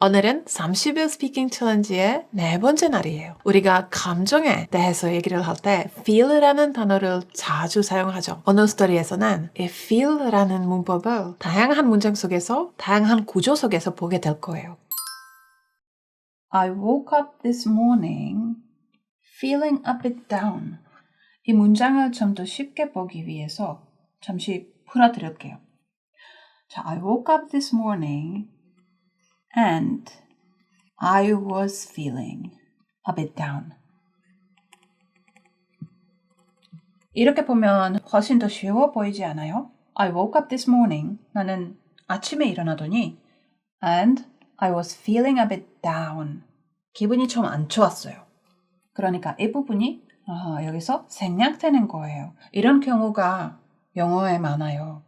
오늘은 30일 스피킹 챌린지의 네 번째 날이에요. 우리가 감정에 대해서 얘기를 할 때 feel이라는 단어를 자주 사용하죠. 언어 스토리에서는 이 feel이라는 문법을 다양한 문장 속에서, 다양한 구조 속에서 보게 될 거예요. I woke up this morning feeling a bit down. 이 문장을 좀 더 쉽게 보기 위해서 잠시 풀어드릴게요. 자, I woke up this morning and I was feeling a bit down. 이렇게 보면 훨씬 더 쉬워 보이지 않아요? I woke up this morning. 나는 아침에 일어나더니 and I was feeling a bit down. 기분이 좀 안 좋았어요. 그러니까 이 부분이 여기서 생략되는 거예요. 이런 경우가 영어에 많아요.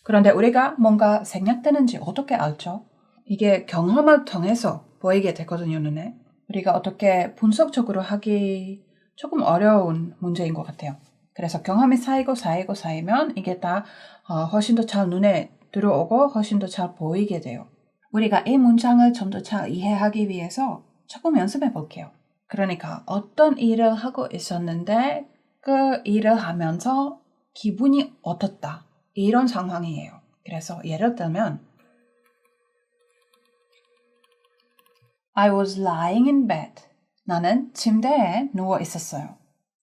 그런데 우리가 뭔가 생략되는지 어떻게 알죠? 이게 경험을 통해서 보이게 되거든요, 눈에. 우리가 어떻게 분석적으로 하기 조금 어려운 문제인 것 같아요. 그래서 경험이 쌓이면 이게 다 훨씬 더 잘 눈에 들어오고 훨씬 더 잘 보이게 돼요. 우리가 이 문장을 좀 더 잘 이해하기 위해서 조금 연습해 볼게요. 그러니까 어떤 일을 하고 있었는데 그 일을 하면서 기분이 어떻다. 이런 상황이에요. 그래서 예를 들면 I was lying in bed. 나는 침대에 누워 있었어요.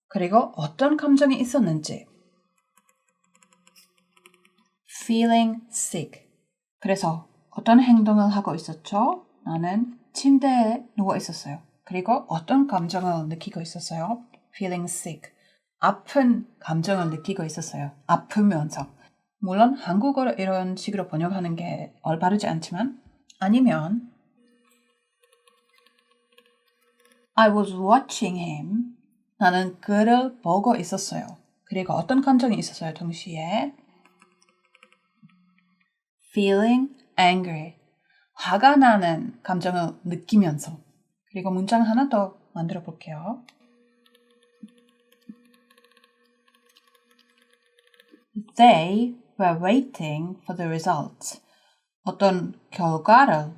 그리고 어떤 감정이 있었는지 feeling sick. 그래서 어떤 행동을 하고 있었죠? 나는 침대에 누워 있었어요. 그리고 어떤 감정을 느끼고 있었어요? feeling sick. 아픈 감정을 느끼고 있었어요. 아프면서. 물론 한국어로 이런 식으로 번역하는 게 올바르지 않지만 아니면 I was watching him. 나는 그를 보고 있었어요. 그리고 어떤 감정이 있었어요? 동시에 feeling angry. 화가 나는 감정을 느끼면서. 그리고 문장 하나 더 만들어 볼게요. They were waiting for the results. 어떤 결과를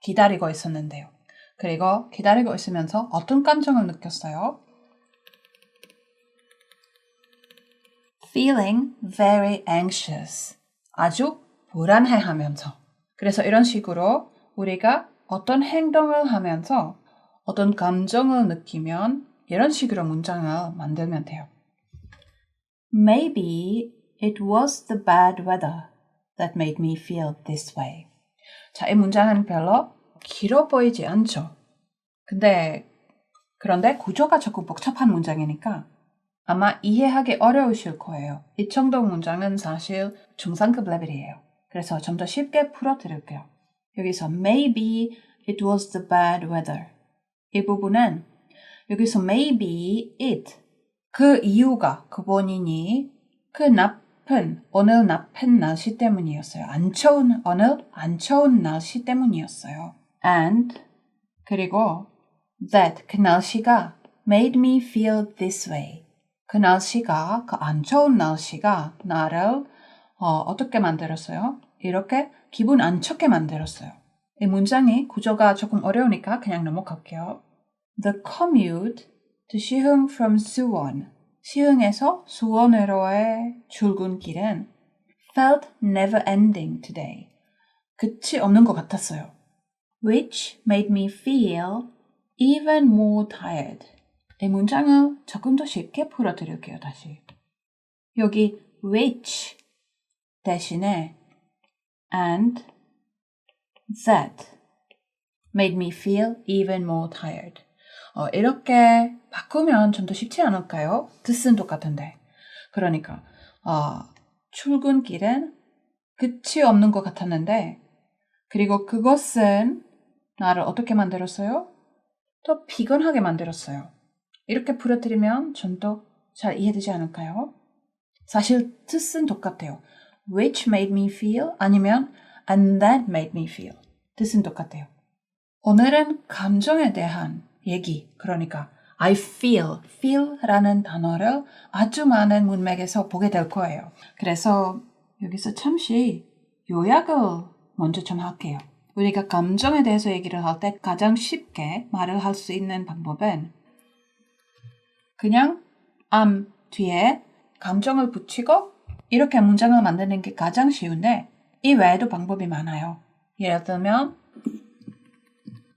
기다리고 있었는데요. 그리고 기다리고 있으면서 어떤 감정을 느꼈어요? Feeling very anxious. 아주 불안해하면서. 그래서 이런 식으로 우리가 어떤 행동을 하면서 어떤 감정을 느끼면 이런 식으로 문장을 만들면 돼요. Maybe it was the bad weather that made me feel this way. 자, 이 문장은 별로 길어 보이지 않죠. 그런데 구조가 조금 복잡한 문장이니까 아마 이해하기 어려우실 거예요. 이 정도 문장은 사실 중상급 레벨이에요. 그래서 좀 더 쉽게 풀어드릴게요. 여기서 maybe it was the bad weather. 이 부분은 여기서 maybe it 그 이유가 그 본인이 그 오늘 나쁜 날씨 때문이었어요. 오늘 안 좋은 날씨 때문이었어요. And 그리고 that 그 날씨가 made me feel this way. 그 날씨가 그 안 좋은 날씨가 나를 어떻게 만들었어요? 이렇게 기분 안 좋게 만들었어요. 이 문장이 구조가 조금 어려우니까 그냥 넘어갈게요. The commute to 시흥 from 수원. 시흥에서 수원으로의 출근길은 felt never ending today. 끝이 없는 것 같았어요. Which made me feel even more tired. 이 문장을 조금 더 쉽게 풀어드릴게요, 다시. 여기 which 대신에 and that made me feel even more tired. 이렇게 바꾸면 좀 더 쉽지 않을까요? 뜻은 똑같은데. 그러니까 출근길은 끝이 없는 것 같았는데 그리고 그것은 나를 어떻게 만들었어요? 더 피곤하게 만들었어요. 이렇게 풀어드리면 좀 더 잘 이해되지 않을까요? 사실 뜻은 똑같아요. Which made me feel 아니면 and that made me feel. 뜻은 똑같아요. 오늘은 감정에 대한 얘기, 그러니까 I feel라는 단어를 아주 많은 문맥에서 보게 될 거예요. 그래서 여기서 잠시 요약을 먼저 좀 할게요. 우리가 감정에 대해서 얘기를 할 때 가장 쉽게 말을 할 수 있는 방법은 그냥 am 뒤에 감정을 붙이고 이렇게 문장을 만드는 게 가장 쉬운데 이 외에도 방법이 많아요. 예를 들면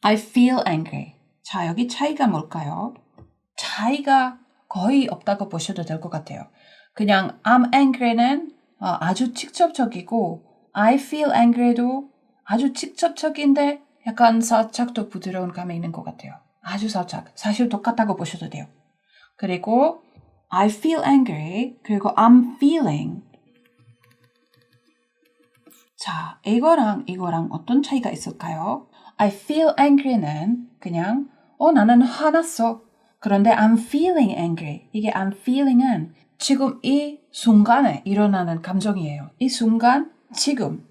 I feel angry. 자, 여기 차이가 뭘까요? 차이가 거의 없다고 보셔도 될 것 같아요. 그냥 I'm angry는 아주 직접적이고 I feel angry도 아주 직접적인데 약간 살짝 더 부드러운 감이 있는 것 같아요. 아주 살짝. 사실 똑같다고 보셔도 돼요. 그리고 I feel angry 그리고 I'm feeling. 자, 이거랑 어떤 차이가 있을까요? I feel angry는 그냥 나는 화났어. 그런데 I'm feeling angry. 이게 I'm feeling은 지금 이 순간에 일어나는 감정이에요. 이 순간, 지금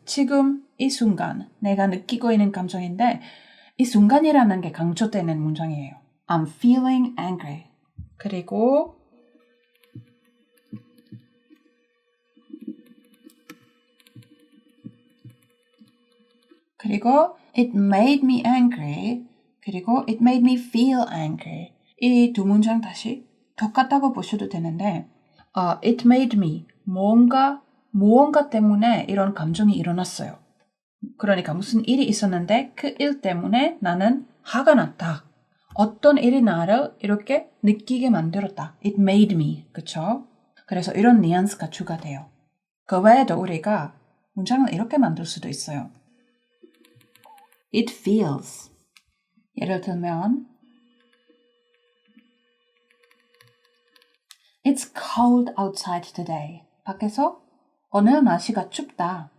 이 순간 내가 느끼고 있는 감정인데 이 순간이라는 게 강조되는 문장이에요. I'm feeling angry. 그리고 it made me angry. 그리고 it made me feel angry. 이 두 문장 다시 똑같다고 보셔도 되는데 it made me 무언가 때문에 이런 감정이 일어났어요. 그러니까 무슨 일이 있었는데 그 일 때문에 나는 화가 났다. 어떤 일이 나를 이렇게 느끼게 만들었다. It made me. 그쵸? 그래서 이런 뉘앙스가 추가돼요. 그 외에도 우리가 문장을 이렇게 만들 수도 있어요. It feels. 예를 들면 It's cold outside today. 밖에서 오늘 날씨가 춥다.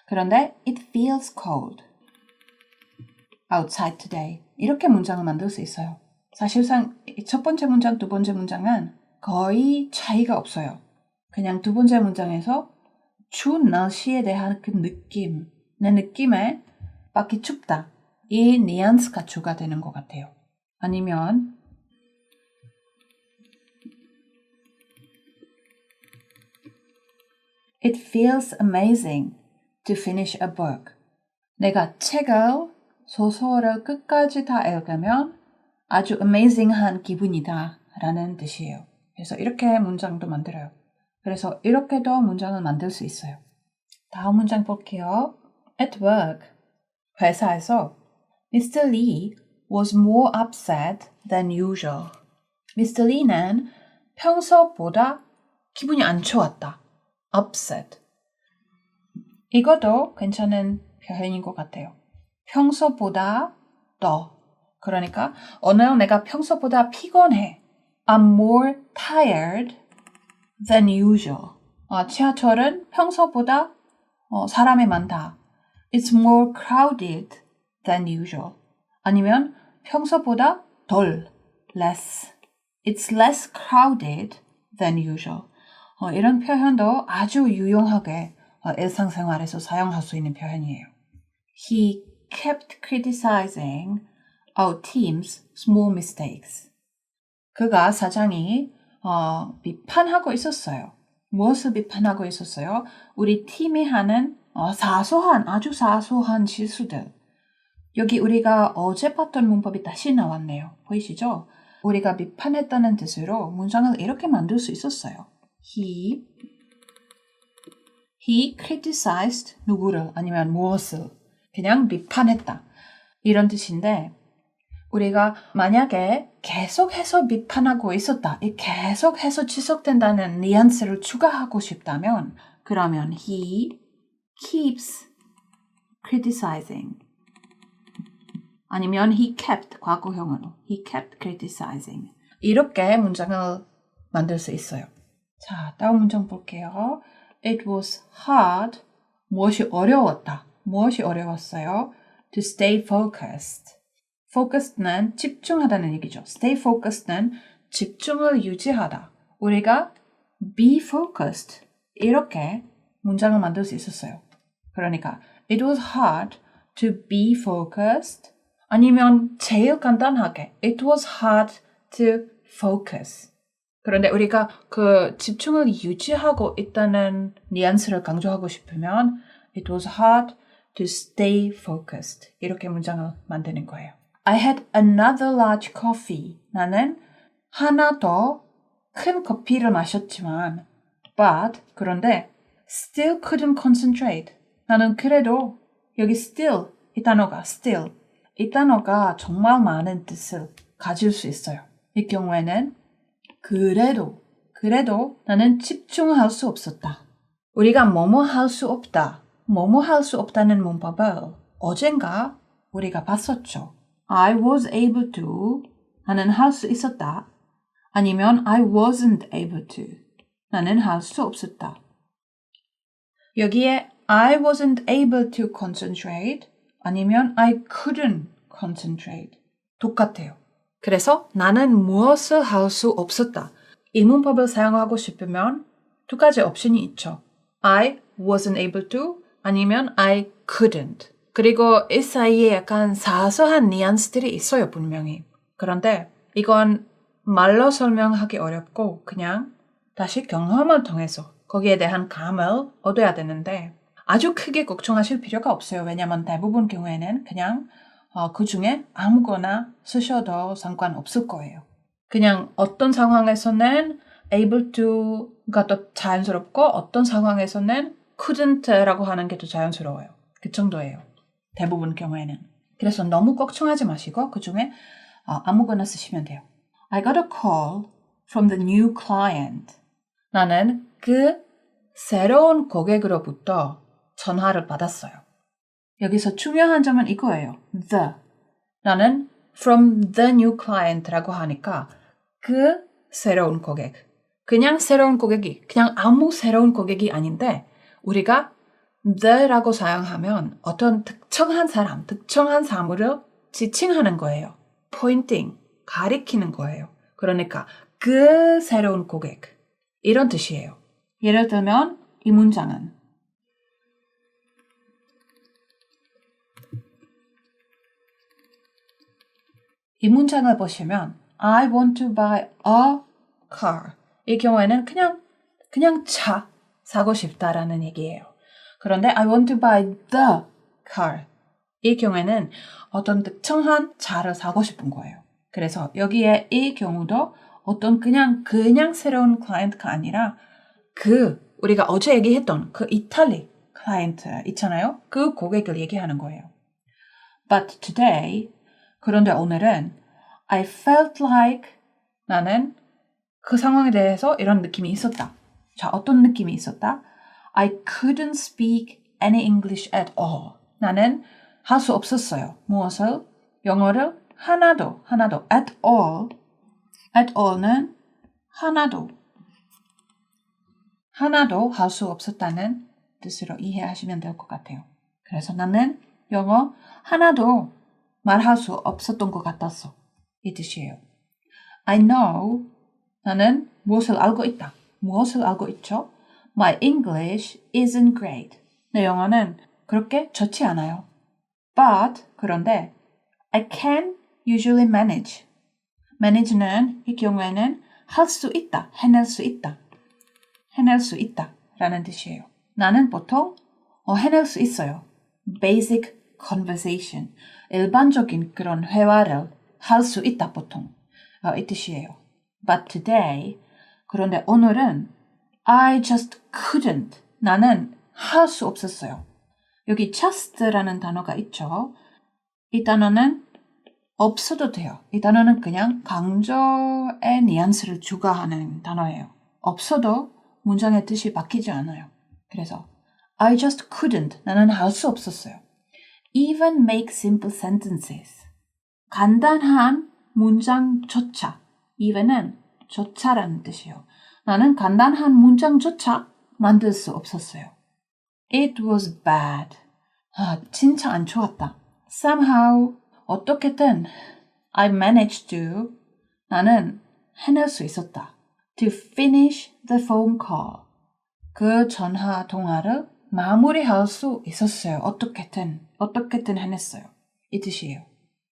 그런데 it feels cold outside today. 이렇게 문장을 만들 수 있어요. 사실상 첫 번째 문장, 두 번째 문장은 거의 차이가 없어요. 그냥 두 번째 문장에서 추운 날씨에 대한 그 느낌, 내 느낌에 밖이 춥다. 이 뉘앙스가 추가되는 것 같아요. 아니면 It feels amazing to finish a book. 내가 소설을 끝까지 다 읽으면 아주 amazing한 기분이다 라는 뜻이에요. 그래서 이렇게 문장도 만들어요. 그래서 이렇게도 문장을 만들 수 있어요. 다음 문장 볼게요. At work, 회사에서 Mr. Lee was more upset than usual. Mr. Lee는 평소보다 기분이 안 좋았다. upset. 이것도 괜찮은 표현인 것 같아요. 평소보다 더. 그러니까 오늘 내가 평소보다 피곤해. I'm more tired than usual. 지하철은 평소보다 사람이 많다. It's more crowded than usual. 아니면 평소보다 덜, less. It's less crowded than usual. 이런 표현도 아주 유용하게 일상생활에서 사용할 수 있는 표현이에요. He kept criticizing our team's small mistakes. 그가 사장이 비판하고 있었어요. 무엇을 비판하고 있었어요? 우리 팀이 하는 아주 사소한 실수들. 여기 우리가 어제 봤던 문법이 다시 나왔네요. 보이시죠? 우리가 비판했다는 뜻으로 문장을 이렇게 만들 수 있었어요. He criticized 누구를 아니면 무엇을 그냥 비판했다. 이런 뜻인데 우리가 만약에 계속해서 비판하고 있었다. 이 계속해서 지속된다는 뉘앙스를 추가하고 싶다면 그러면 he keeps criticizing 아니면 he kept 과거형으로 he kept criticizing 이렇게 문장을 만들 수 있어요. 자, 다음 문장 볼게요. It was hard. 무엇이 어려웠다. 무엇이 어려웠어요? To stay focused. Focused는 집중하다는 얘기죠. Stay focused는 집중을 유지하다. 우리가 be focused. 이렇게 문장을 만들 수 있었어요. 그러니까 It was hard to be focused. 아니면 제일 간단하게 It was hard to focus. 그런데 우리가 그 집중을 유지하고 있다는 뉘앙스를 강조하고 싶으면 It was hard to stay focused. 이렇게 문장을 만드는 거예요. I had another large coffee. 나는 하나 더 큰 커피를 마셨지만 but 그런데 still couldn't concentrate. 나는 그래도 여기 still 이 단어가 still 이 단어가 정말 많은 뜻을 가질 수 있어요. 이 경우에는 그래도 나는 집중할 수 없었다. 우리가 뭐뭐 할 수 없다. 뭐뭐 할 수 없다는 문법을 어젠가 우리가 봤었죠. I was able to 나는 할 수 있었다. 아니면 I wasn't able to 나는 할 수 없었다. 여기에 I wasn't able to concentrate 아니면 I couldn't concentrate 똑같아요. 그래서 나는 무엇을 할 수 없었다. 이 문법을 사용하고 싶으면 두 가지 옵션이 있죠. I wasn't able to 아니면 I couldn't. 그리고 이 사이에 약간 사소한 뉘앙스들이 있어요, 분명히. 그런데 이건 말로 설명하기 어렵고 그냥 다시 경험을 통해서 거기에 대한 감을 얻어야 되는데 아주 크게 걱정하실 필요가 없어요. 왜냐하면 대부분 경우에는 그냥 그 중에 아무거나 쓰셔도 상관없을 거예요. 그냥 어떤 상황에서는 able to가 더 자연스럽고 어떤 상황에서는 couldn't라고 하는 게 더 자연스러워요. 그 정도예요. 대부분 경우에는. 그래서 너무 걱정하지 마시고 그 중에 아무거나 쓰시면 돼요. I got a call from the new client. 나는 그 새로운 고객으로부터 전화를 받았어요. 여기서 중요한 점은 이거예요. The. 나는 from the new client라고 하니까 그 새로운 고객. 그냥 새로운 고객이, 그냥 아무 새로운 고객이 아닌데 우리가 the라고 사용하면 어떤 특정한 사람, 특정한 사물을 지칭하는 거예요. pointing, 가리키는 거예요. 그러니까 그 새로운 고객. 이런 뜻이에요. 예를 들면 이 문장은 이 문장을 보시면 I want to buy a car. 이 경우에는 그냥 차 사고 싶다라는 얘기예요. 그런데 I want to buy the car. 이 경우에는 어떤 특정한 차를 사고 싶은 거예요. 그래서 여기에 이 경우도 어떤 그냥 새로운 클라이언트가 아니라 우리가 어제 얘기했던 그 이탈리 클라이언트 있잖아요. 그 고객을 얘기하는 거예요. But today, 그런데 오늘은 I felt like 나는 그 상황에 대해서 이런 느낌이 있었다. 자, 어떤 느낌이 있었다? I couldn't speak any English at all. 나는 할 수 없었어요. 무엇을? 영어를 하나도 at all. at all는 하나도 할 수 없었다는 뜻으로 이해하시면 될 것 같아요. 그래서 나는 영어 하나도 말할 수 없었던 것 같았어. 이 뜻이에요. I know 나는 무엇을 알고 있다. 무엇을 알고 있죠? My English isn't great. 내 영어는 그렇게 좋지 않아요. But 그런데 I can usually manage. manage는 이 경우에는 할 수 있다, 해낼 수 있다. 해낼 수 있다 라는 뜻이에요. 나는 보통 해낼 수 있어요. Basic conversation. 일반적인 그런 회화를 할 수 있다 보통. 이 뜻이에요. But today, 그런데 오늘은 I just couldn't. 나는 할 수 없었어요. 여기 just라는 단어가 있죠. 이 단어는 없어도 돼요. 이 단어는 그냥 강조의 뉘앙스를 추가하는 단어예요. 없어도 문장의 뜻이 바뀌지 않아요. 그래서 I just couldn't. 나는 할 수 없었어요. Even make simple sentences. 간단한 문장조차. even은 조차라는 뜻이에요. 나는 간단한 문장조차 만들 수 없었어요. It was bad. 진짜 안 좋았다. Somehow, 어떻게든 I managed to. 나는 해낼 수 있었다. To finish the phone call. 그 전화 통화를 마무리할 수 있었어요. 어떻게든 해냈어요. 이 뜻이에요.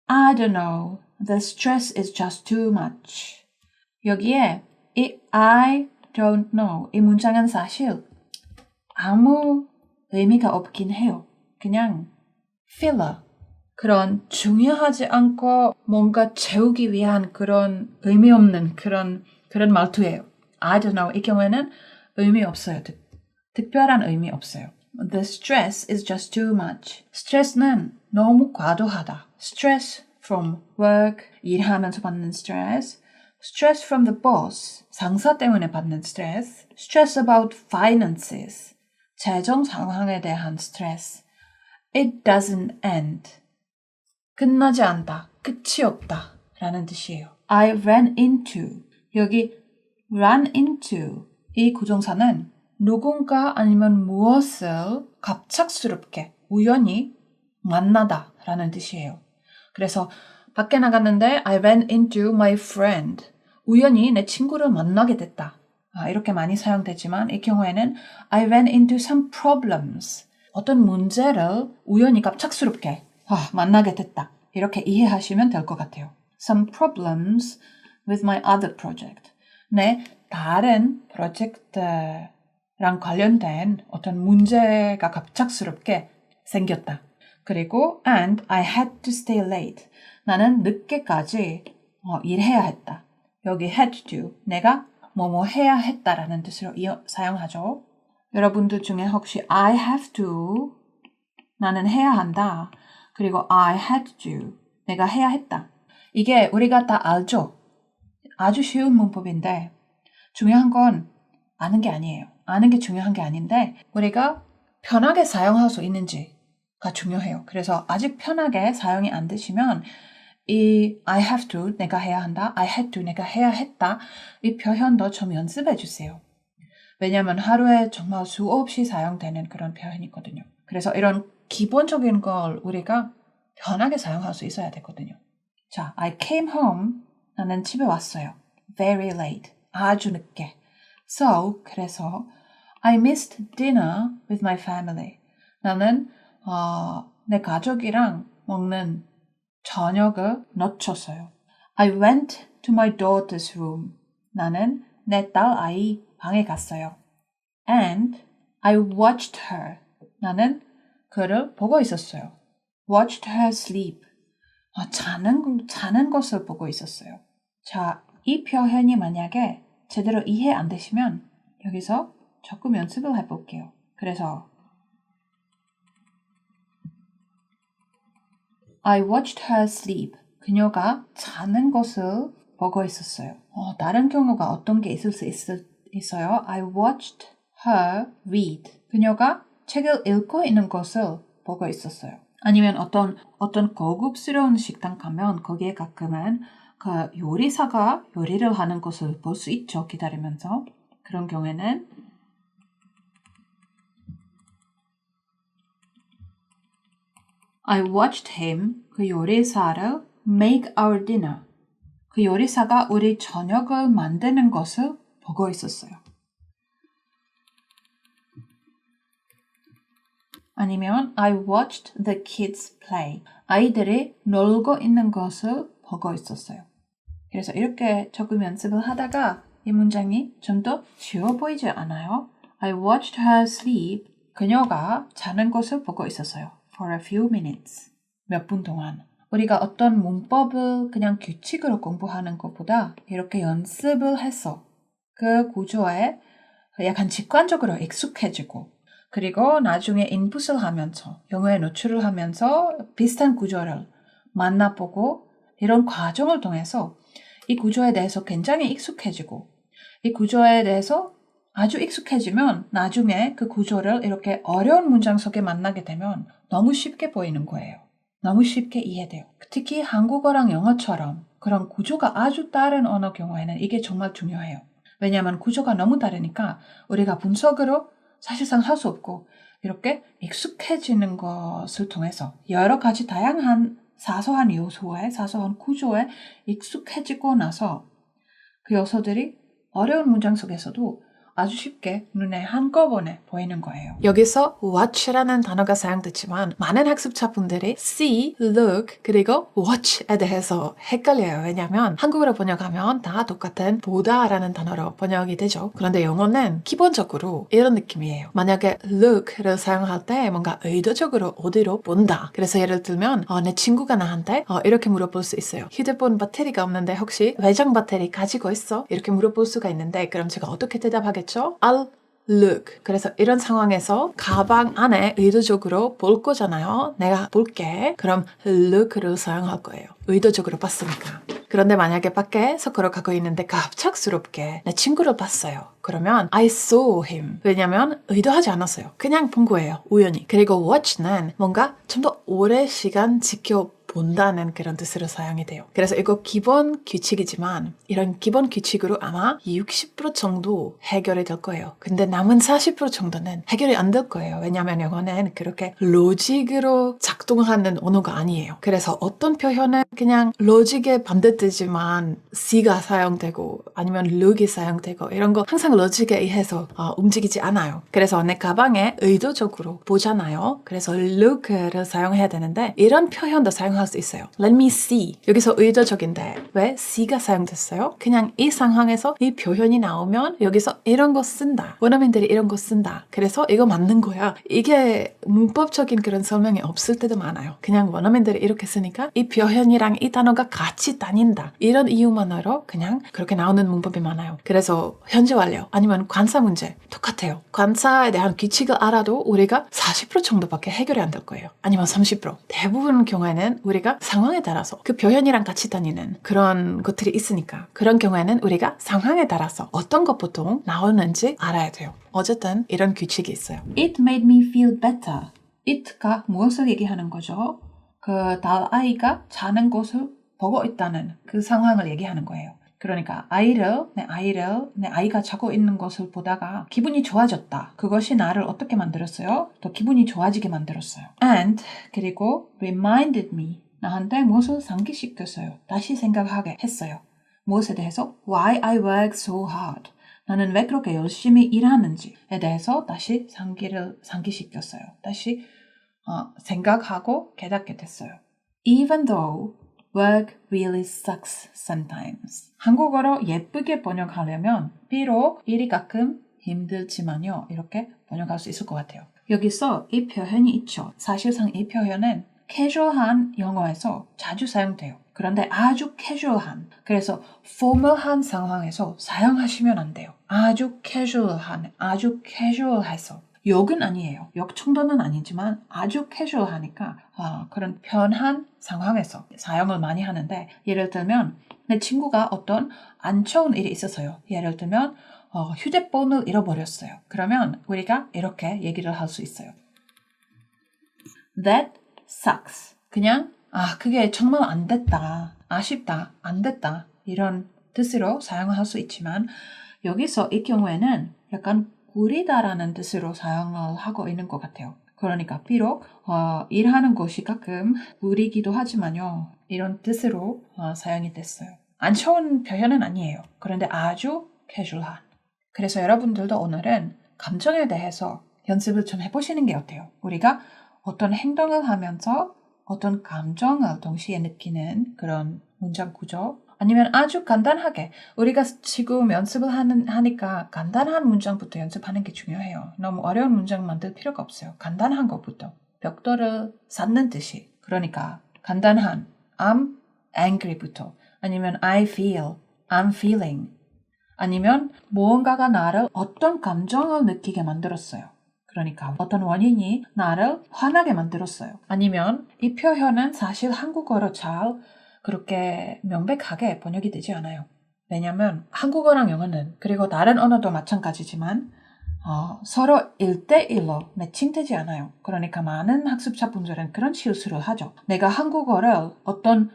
I don't know. The stress is just too much. 여기에 이 I don't know 이 문장은 사실 아무 의미가 없긴 해요. 그냥 filler. 그런 중요하지 않고 뭔가 채우기 위한 그런 의미 없는 그런 말투예요. I don't know. 이 경우에는 의미 없어요. 특별한 의미 없어요. The stress is just too much. 스트레스는 너무 과도하다. Stress from work, 일하면서 받는 stress. Stress from the boss, 상사 때문에 받는 stress. Stress about finances, 재정 상황에 대한 stress. It doesn't end. 끝나지 않다, 끝이 없다 라는 뜻이에요. I ran into, 여기 run into 이 구동사는 누군가 아니면 무엇을 갑작스럽게 우연히 만나다 라는 뜻이에요. 그래서 밖에 나갔는데 I ran into my friend. 우연히 내 친구를 만나게 됐다. 이렇게 많이 사용되지만 이 경우에는 I ran into some problems. 어떤 문제를 우연히 갑작스럽게 만나게 됐다. 이렇게 이해하시면 될 것 같아요. Some problems with my other project. 내 다른 프로젝트랑 관련된 어떤 문제가 갑작스럽게 생겼다. 그리고 and I had to stay late. 나는 늦게까지 일해야 했다. 여기 had to, 내가 뭐뭐 해야 했다라는 뜻으로 사용하죠. 여러분들 중에 혹시 I have to, 나는 해야 한다. 그리고 I had to, 내가 해야 했다. 이게 우리가 다 알죠? 아주 쉬운 문법인데 중요한 건 아는 게 아니에요. 아는 게 중요한 게 아닌데 우리가 편하게 사용할 수 있는지가 중요해요. 그래서 아직 편하게 사용이 안 되시면 이 I have to, 내가 해야 한다. I had to, 내가 해야 했다. 이 표현도 좀 연습해 주세요. 왜냐하면 하루에 정말 수없이 사용되는 그런 표현이거든요. 그래서 이런 기본적인 걸 우리가 편하게 사용할 수 있어야 되거든요. 자, I came home. 나는 집에 왔어요. Very late. 아주 늦게. So, 그래서 I missed dinner with my family. 나는 내 가족이랑 먹는 저녁을 놓쳤어요. I went to my daughter's room. 나는 내 딸 아이 방에 갔어요. And I watched her. 나는 그를 보고 있었어요. Watched her sleep. 자는 것을 보고 있었어요. 자, 이 표현이 만약에 제대로 이해 안 되시면 여기서 조금 연습을 해볼게요. 그래서 I watched her sleep. 그녀가 자는 것을 보고 있었어요. 다른 경우가 어떤 게 있을 수 있어요? I watched her read. 그녀가 책을 읽고 있는 것을 보고 있었어요. 아니면 어떤 고급스러운 식당 가면 거기에 가끔은 그 요리사가 요리를 하는 것을 볼 수 있죠. 기다리면서. 그런 경우에는 I watched him, 그 요리사를 make our dinner. 그 요리사가 우리 저녁을 만드는 것을 보고 있었어요. 아니면 I watched the kids play. 아이들이 놀고 있는 것을 보고 있었어요. 그래서 이렇게 조금 연습을 하다가 이 문장이 좀 더 쉬워 보이지 않아요? I watched her sleep. 그녀가 자는 것을 보고 있었어요. For a few minutes. 몇 분 동안. 우리가 어떤 문법을 그냥 규칙으로 공부하는 것보다 이렇게 연습을 해서 그 구조에 약간 직관적으로 익숙해지고 그리고 나중에 인풋을 하면서 영어에 노출을 하면서 비슷한 구조를 만나보고 이런 과정을 통해서 이 구조에 대해서 굉장히 익숙해지고 이 구조에 대해서 아주 익숙해지면 나중에 그 구조를 이렇게 어려운 문장 속에 만나게 되면 너무 쉽게 보이는 거예요. 너무 쉽게 이해돼요. 특히 한국어랑 영어처럼 그런 구조가 아주 다른 언어 경우에는 이게 정말 중요해요. 왜냐하면 구조가 너무 다르니까 우리가 분석으로 사실상 할 수 없고 이렇게 익숙해지는 것을 통해서 여러 가지 다양한 사소한 요소에 사소한 구조에 익숙해지고 나서 그 요소들이 어려운 문장 속에서도 아주 쉽게 눈에 한꺼번에 보이는 거예요. 여기서 watch라는 단어가 사용됐지만 많은 학습자분들이 see, look, 그리고 watch에 대해서 헷갈려요. 왜냐하면 한국어로 번역하면 다 똑같은 보다라는 단어로 번역이 되죠. 그런데 영어는 기본적으로 이런 느낌이에요. 만약에 look를 사용할 때 뭔가 의도적으로 어디로 본다. 그래서 예를 들면 내 친구가 나한테 이렇게 물어볼 수 있어요. 휴대폰 배터리가 없는데 혹시 외장 배터리 가지고 있어? 이렇게 물어볼 수가 있는데 그럼 제가 어떻게 대답하겠죠? I'll look. 그래서 이런 상황에서 가방 안에 의도적으로 볼 거잖아요. 내가 볼게. 그럼 look를 사용할 거예요. 의도적으로 봤으니까. 그런데 만약에 밖에서 걸어가고 있는데 갑작스럽게 내 친구를 봤어요. 그러면 I saw him. 왜냐면 의도하지 않았어요. 그냥 본 거예요. 우연히. 그리고 watch는 뭔가 좀 더 오래 시간 본다는 그런 뜻으로 사용이 돼요. 그래서 이거 기본 규칙이지만 이런 기본 규칙으로 아마 60% 정도 해결이 될 거예요. 근데 남은 40% 정도는 해결이 안 될 거예요. 왜냐하면 영어는 그렇게 로직으로 작동하는 언어가 아니에요. 그래서 어떤 표현은 그냥 로직의 반대되지만 C가 사용되고 아니면 look이 사용되고 이런 거 항상 로직에 의해서 움직이지 않아요. 그래서 내 가방에 의도적으로 보잖아요. 그래서 look를 사용해야 되는데 이런 표현도 사용할 수 있어요. Let me see. 여기서 의도적인데 왜 C가 사용됐어요? 그냥 이 상황에서 이 표현이 나오면 여기서 이런 거 쓴다. 원어민들이 이런 거 쓴다. 그래서 이거 맞는 거야. 이게 문법적인 그런 설명이 없을 때도 많아요. 그냥 원어민들이 이렇게 쓰니까 이 표현이랑 이 단어가 같이 다닌다. 이런 이유만으로 그냥 그렇게 나오는 문법이 많아요. 그래서 현재 완료 아니면 관사 문제 똑같아요. 관사에 대한 규칙을 알아도 우리가 40% 정도밖에 해결이 안 될 거예요. 아니면 30%. 대부분 경우에는 우리가 상황에 따라서 그 표현이랑 같이 다니는 그런 것들이 있으니까 그런 경우에는 우리가 상황에 따라서 어떤 것부터 나오는지 알아야 돼요. 어쨌든 이런 규칙이 있어요. It made me feel better. it가 무엇을 얘기하는 거죠? 그 아이가 자는 곳을 보고 있다는 그 상황을 얘기하는 거예요. 그러니까 내 아이가 자고 있는 것을 보다가 기분이 좋아졌다. 그것이 나를 어떻게 만들었어요? 더 기분이 좋아지게 만들었어요. And 그리고 reminded me. 나한테 무엇을 상기시켰어요. 다시 생각하게 했어요. 무엇에 대해서? Why I work so hard. 나는 왜 그렇게 열심히 일하는지에 대해서 다시 상기시켰어요. 다시 생각하고 깨닫게 됐어요. Even though work really sucks sometimes. 한국어로 예쁘게 번역하려면 비록 일이 가끔 힘들지만요. 이렇게 번역할 수 있을 것 같아요. 여기서 이 표현이 있죠. 사실상 이 표현은 캐주얼한 영어에서 자주 사용돼요. 그런데 아주 캐주얼한, 그래서 포멀한 상황에서 사용하시면 안 돼요. 아주 캐주얼해서. 욕은 아니에요. 욕 정도는 아니지만 아주 캐주얼하니까 그런 편한 상황에서 사용을 많이 하는데 예를 들면 내 친구가 어떤 안 좋은 일이 있었어요. 예를 들면 휴대폰을 잃어버렸어요. 그러면 우리가 이렇게 얘기를 할 수 있어요. That sucks. 그냥 그게 정말 안 됐다. 아쉽다. 안 됐다. 이런 뜻으로 사용을 할 수 있지만 여기서 이 경우에는 약간 구리다라는 뜻으로 사용을 하고 있는 것 같아요. 그러니까 비록 일하는 곳이 가끔 구리기도 하지만요. 이런 뜻으로 사용이 됐어요. 안 좋은 표현은 아니에요. 그런데 아주 캐주얼한. 그래서 여러분들도 오늘은 감정에 대해서 연습을 좀 해보시는 게 어때요? 우리가 어떤 행동을 하면서 어떤 감정을 동시에 느끼는 그런 문장 구조 아니면 아주 간단하게 우리가 지금 연습을 하니까 간단한 문장부터 연습하는 게 중요해요. 너무 어려운 문장 만들 필요가 없어요. 간단한 것부터. 벽돌을 쌓는 듯이. 그러니까 간단한 I'm angry부터 아니면 I feel, I'm feeling 아니면 무언가가 나를 어떤 감정을 느끼게 만들었어요. 그러니까 어떤 원인이 나를 화나게 만들었어요. 아니면 이 표현은 사실 한국어로 잘 그렇게 명백하게 번역이 되지 않아요. 왜냐하면 한국어랑 영어는 그리고 다른 언어도 마찬가지지만 서로 1대1로 매칭되지 않아요. 그러니까 많은 학습자분들은 그런 실수를 하죠. 내가 한국어를 어떤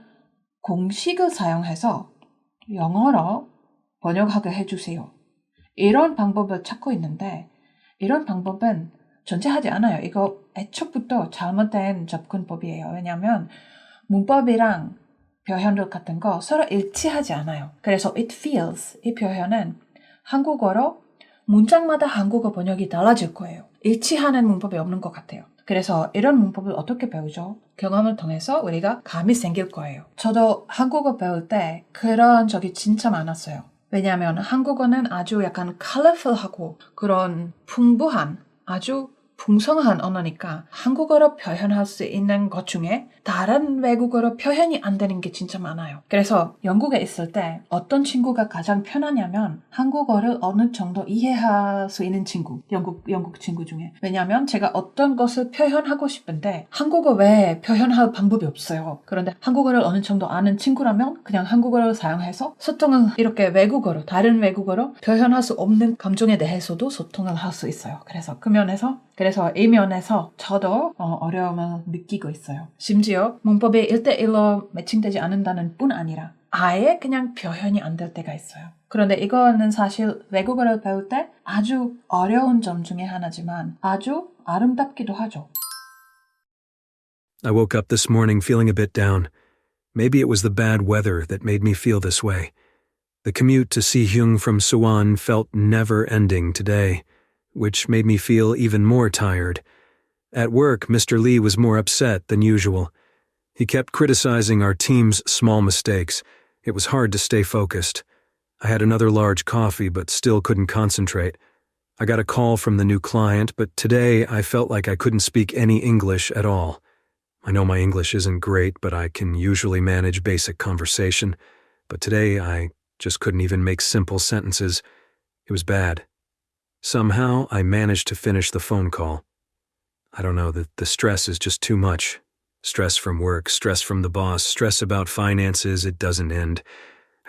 공식을 사용해서 영어로 번역하게 해주세요. 이런 방법을 찾고 있는데 이런 방법은 존재하지 않아요. 이거 애초부터 잘못된 접근법이에요. 왜냐하면 문법이랑 표현들 같은 거 서로 일치하지 않아요. 그래서 it feels 이 표현은 한국어로 문장마다 한국어 번역이 달라질 거예요. 일치하는 문법이 없는 것 같아요. 그래서 이런 문법을 어떻게 배우죠? 경험을 통해서 우리가 감이 생길 거예요. 저도 한국어 배울 때 그런 적이 진짜 많았어요. 왜냐하면 한국어는 아주 약간 컬러풀하고 그런 풍부한 아주 풍성한 언어니까 한국어로 표현할 수 있는 것 중에 다른 외국어로 표현이 안 되는 게 진짜 많아요. 그래서 영국에 있을 때 어떤 친구가 가장 편하냐면 한국어를 어느 정도 이해할 수 있는 친구, 영국 친구 중에. 왜냐하면 제가 어떤 것을 표현하고 싶은데 한국어 외에 표현할 방법이 없어요. 그런데 한국어를 어느 정도 아는 친구라면 그냥 한국어를 사용해서 소통을 이렇게 외국어로, 다른 외국어로 표현할 수 없는 감정에 대해서도 소통을 할 수 있어요. 그래서 이 면에서 저도 어려움을 느끼고 있어요. 심지어 문법이 1대1로 매칭되지 않는다는 뿐 아니라 아예 그냥 표현이 안 될 때가 있어요. 그런데 이거는 사실 외국어를 배울 때 아주 어려운 점 중에 하나지만 아주 아름답기도 하죠. I woke up this morning feeling a bit down. Maybe it was the bad weather that made me feel this way. The commute to Siheung from Suwon felt never-ending today, which made me feel even more tired. At work, Mr. Lee was more upset than usual. He kept criticizing our team's small mistakes. It was hard to stay focused. I had another large coffee but still couldn't concentrate. I got a call from the new client, but today I felt like I couldn't speak any English at all. I know my English isn't great, but I can usually manage basic conversation. But today I just couldn't even make simple sentences. It was bad. Somehow I managed to finish the phone call. I don't know, the stress is just too much. Stress from work, stress from the boss, stress about finances, it doesn't end.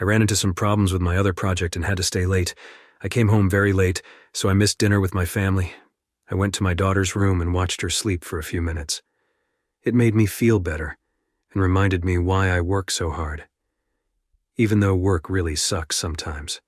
I ran into some problems with my other project and had to stay late. I came home very late, so I missed dinner with my family. I went to my daughter's room and watched her sleep for a few minutes. It made me feel better and reminded me why I work so hard. Even though work really sucks sometimes.